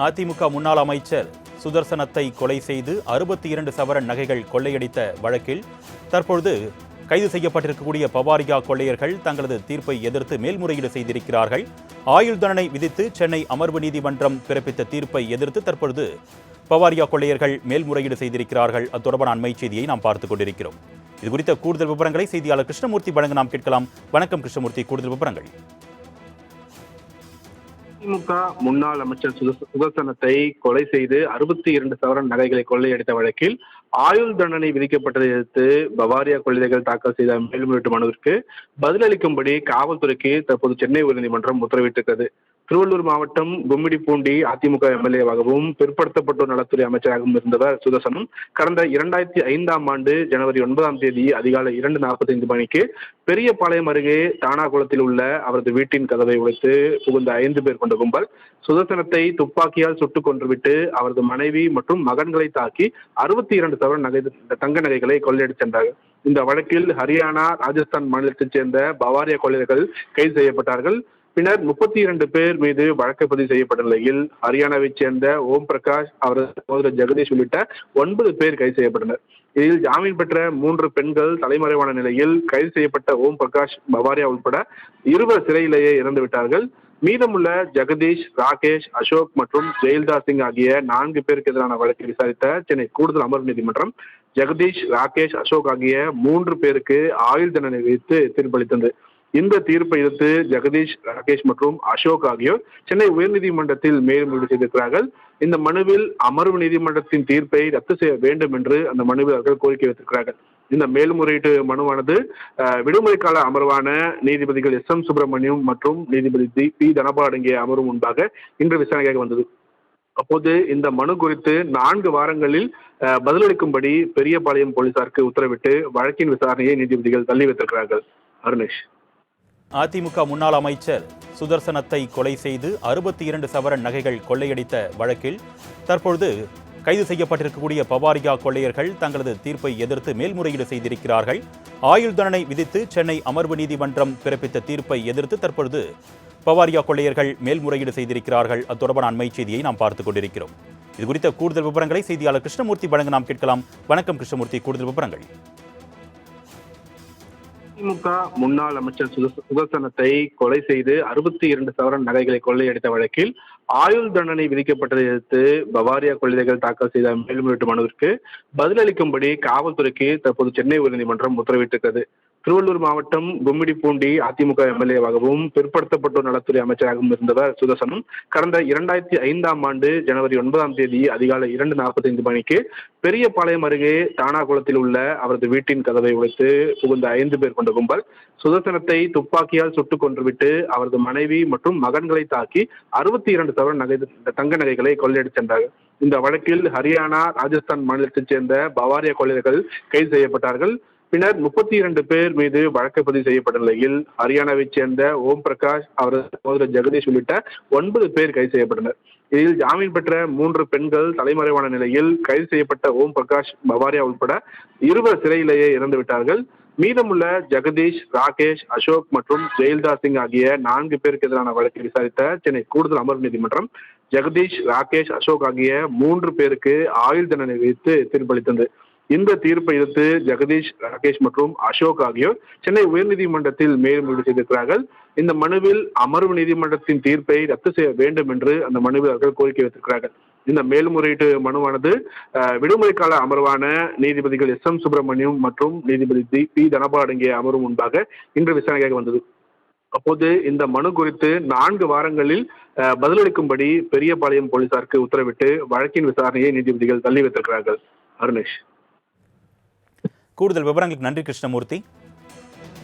அதிமுக முன்னாள் அமைச்சர் சுதர்சனத்தை கொலை செய்து 62 சவரன் நகைகள் கொள்ளையடித்த வழக்கில் தற்பொழுது கைது செய்யப்பட்டிருக்கக்கூடிய பவாரியா கொள்ளையர்கள் தங்களது தீர்ப்பை எதிர்த்து மேல்முறையீடு செய்திருக்கிறார்கள். ஆயுள் தண்டனை விதித்து சென்னை அமர்வு நீதிமன்றம் பிறப்பித்த தீர்ப்பை எதிர்த்து தற்பொழுது பவாரியா கொள்ளையர்கள் மேல்முறையீடு செய்திருக்கிறார்கள். அது தொடர்பான அண்மை செய்தியை நாம் பார்த்துக் கொண்டிருக்கிறோம். இது குறித்த கூடுதல் விவரங்களை செய்தியாளர் கிருஷ்ணமூர்த்தி வழங்க நாம் கேட்கலாம். வணக்கம் கிருஷ்ணமூர்த்தி, கூடுதல் விவரங்கள். திமுக முன்னாள் அமைச்சர் சுதர்சனத்தை கொலை செய்து 62 சவரன் நகைகளை கொள்ளையடித்த வழக்கில் ஆயுள் தண்டனை விதிக்கப்பட்டதை எதிர்த்து பவாரியா கொள்ளையர்கள் தாக்கல் செய்த மேல்முறையீட்டு மனுவிற்கு பதிலளிக்கும்படி காவல்துறைக்கு தற்போது சென்னை உயர்நீதிமன்றம் உத்தரவிட்டிருக்கிறது. திருவள்ளூர் மாவட்டம் கும்மிடிப்பூண்டி அதிமுக எம்எல்ஏவாகவும் பிற்படுத்தப்பட்டோர் நலத்துறை அமைச்சராகவும் இருந்தவர் சுதர்சனம் கடந்த 2005ஆம் ஆண்டு ஜனவரி 9ஆம் தேதி அதிகாலை 2:45 மணிக்கு பெரியபாளையம் அருகே தானாகுளத்தில் உள்ள அவரது வீட்டின் கதவை உடைத்து புகுந்த 5 பேர் கொண்ட கும்பல் சுதர்சனத்தை துப்பாக்கியால் சுட்டுக் கொன்றுவிட்டு அவரது மனைவி மற்றும் மகன்களை தாக்கி 62 சவரன் தங்க நகைகளை கொள்ளையடிச் சென்றார்கள். இந்த வழக்கில் ஹரியானா, ராஜஸ்தான் மாநிலத்தைச் சேர்ந்த பவாரியா கொள்ளையர்கள் கைது செய்யப்பட்டார்கள். பின்னர் 32 பேர் மீது வழக்கு பதிவு செய்யப்பட்ட நிலையில் ஹரியானாவைச் சேர்ந்த ஓம் பிரகாஷ், அவரது சகோதரர் ஜெகதீஷ் உள்ளிட்ட 9 பேர் கைது செய்யப்பட்டனர். இதில் ஜாமீன் பெற்ற 3 பெண்கள் தலைமறைவான நிலையில் கைது செய்யப்பட்ட ஓம் பிரகாஷ், பவாரியா உட்பட 20 சிறையிலேயே இறந்துவிட்டார்கள். மீதமுள்ள ஜெகதீஷ், ராகேஷ், அசோக் மற்றும் ஜெயல்தா சிங் ஆகிய 4 பேருக்கு எதிரான வழக்கை விசாரித்த சென்னை கூடுதல் அமர்வு நீதிமன்றம் ஜெகதீஷ், ராகேஷ், அசோக் ஆகிய 3 பேருக்கு ஆயுள் தண்டனை விதித்து தீர்ப்பளித்தது. இந்த தீர்ப்பை எதிர்த்து ஜெகதீஷ், ராகேஷ் மற்றும் அசோக் ஆகியோர் சென்னை உயர்நீதிமன்றத்தில் மேல்முறையீடு செய்திருக்கிறார்கள். இந்த மனுவில் அமர்வு நீதிமன்றத்தின் தீர்ப்பை ரத்து செய்ய வேண்டும் என்று அந்த மனுவில் அவர்கள் கோரிக்கை வைத்திருக்கிறார்கள். இந்த மேல்முறையீட்டு மனுவானது விடுமுறை கால அமர்வான நீதிபதிகள் எஸ்.எம். சுப்பிரமணியம் மற்றும் நீதிபதி பி. தனபால் அடங்கிய அமர்வு முன்பாக இன்று விசாரணையாக வந்தது. அப்போது இந்த மனு குறித்து 4 வாரங்களில் பதிலளிக்கும்படி பெரியபாளையம் போலீசாருக்கு உத்தரவிட்டு வழக்கின் விசாரணையை நீதிபதிகள் தள்ளி வைத்திருக்கிறார்கள். அருணேஷ். அதிமுக முன்னாள் அமைச்சர் சுதர்சனத்தை கொலை செய்து 62 சவரன் நகைகள் கொள்ளையடித்த வழக்கில் தற்பொழுது கைது செய்யப்பட்டிருக்கக்கூடிய பவாரியா கொள்ளையர்கள் தங்களது தீர்ப்பை எதிர்த்து மேல்முறையீடு செய்திருக்கிறார்கள். ஆயுள் தண்டனை விதித்து சென்னை அமர்வு நீதிமன்றம் பிறப்பித்த தீர்ப்பை எதிர்த்து தற்பொழுது பவாரியா கொள்ளையர்கள் மேல்முறையீடு செய்திருக்கிறார்கள். அது தொடர்பான அண்மை செய்தியை நாம் பார்த்துக் கொண்டிருக்கிறோம். இது குறித்த கூடுதல் விவரங்களை செய்தியாளர் கிருஷ்ணமூர்த்தி வழங்க நாம் கேட்கலாம். வணக்கம் கிருஷ்ணமூர்த்தி, கூடுதல் விவரங்கள். திமுக முன்னாள் அமைச்சர் சுதர்சனத்தை கொலை செய்து 62 சவரன் நகைகளை கொள்ளையடித்த வழக்கில் ஆயுள் தண்டனை விதிக்கப்பட்டதை எதிர்த்து பவாரியா கொள்ளையர்கள் தாக்கல் செய்த மேல்முறையீட்டு மனுவிற்கு பதிலளிக்கும்படி காவல்துறைக்கு தற்போது சென்னை உயர்நீதிமன்றம் உத்தரவிட்டிருக்கிறது. திருவள்ளூர் மாவட்டம் கும்மிடிப்பூண்டி அதிமுக எம்எல்ஏவாகவும் பிற்படுத்தப்பட்டோர் நலத்துறை அமைச்சராகவும் இருந்தவர் சுதர்சனம் கடந்த 2005ஆம் ஆண்டு ஜனவரி 9ஆம் தேதி அதிகாலை 2:45 மணிக்கு பெரியபாளையம் அருகே தானாகுளத்தில் உள்ள அவரது வீட்டின் கதவை உடைத்து புகுந்த 5 பேர் கொண்ட கும்பல் சுதர்சனத்தை துப்பாக்கியால் சுட்டுக் கொன்றுவிட்டு அவரது மனைவி மற்றும் மகன்களை தாக்கி 62 சவரன் தங்க நகைகளை கொள்ளையடிச் சென்றார்கள். இந்த வழக்கில் ஹரியானா, ராஜஸ்தான் மாநிலத்தைச் சேர்ந்த பவாரியா கொள்ளையர்கள் கைது செய்யப்பட்டார்கள். பின்னர் 32 பேர் மீது வழக்கு பதிவு செய்யப்பட்ட நிலையில் ஹரியானாவைச் சேர்ந்த ஓம் பிரகாஷ், அவரது சகோதரர் ஜெகதீஷ் உள்ளிட்ட 9 பேர் கைது செய்யப்பட்டனர். இதில் ஜாமீன் பெற்ற 3 பெண்கள் தலைமறைவான நிலையில் கைது செய்யப்பட்ட ஓம் பிரகாஷ், பவாரியா உட்பட 20 சிறையிலேயே இறந்துவிட்டார்கள். மீதமுள்ள ஜெகதீஷ், ராகேஷ், அசோக் மற்றும் ஜெயல்தா சிங் ஆகிய 4 பேருக்கு எதிரான வழக்கை விசாரித்த சென்னை கூடுதல் அமர்வு நீதிமன்றம் ஜெகதீஷ், ராகேஷ், அசோக் ஆகிய 3 பேருக்கு ஆயுள் தண்டனை விதித்து தீர்ப்பளித்தது. இந்த தீர்ப்பை எதிர்த்து ஜெகதீஷ், ராகேஷ் மற்றும் அசோக் ஆகியோர் சென்னை உயர்நீதிமன்றத்தில் மேல்முறையீடு செய்திருக்கிறார்கள். இந்த மனுவில் அமர்வு நீதிமன்றத்தின் தீர்ப்பை ரத்து செய்ய வேண்டும் என்று அந்த மனுவில் அவர்கள் கோரிக்கை வைத்திருக்கிறார்கள். இந்த மேல்முறையீட்டு மனுவானது விடுமுறை கால அமர்வான நீதிபதிகள் எஸ்.எம். சுப்பிரமணியம் மற்றும் நீதிபதி பி. தனபால் அடங்கிய அமர்வு முன்பாக இன்று விசாரணையாக வந்தது. அப்போது இந்த மனு குறித்து 4 வாரங்களில் பதிலளிக்கும்படி பெரியபாளையம் போலீசாருக்கு உத்தரவிட்டு வழக்கின் விசாரணையை நீதிபதிகள் தள்ளி வைத்திருக்கிறார்கள். அருணேஷ். கூடுதல் விவரங்களுக்கு நன்றி கிருஷ்ணமூர்த்தி.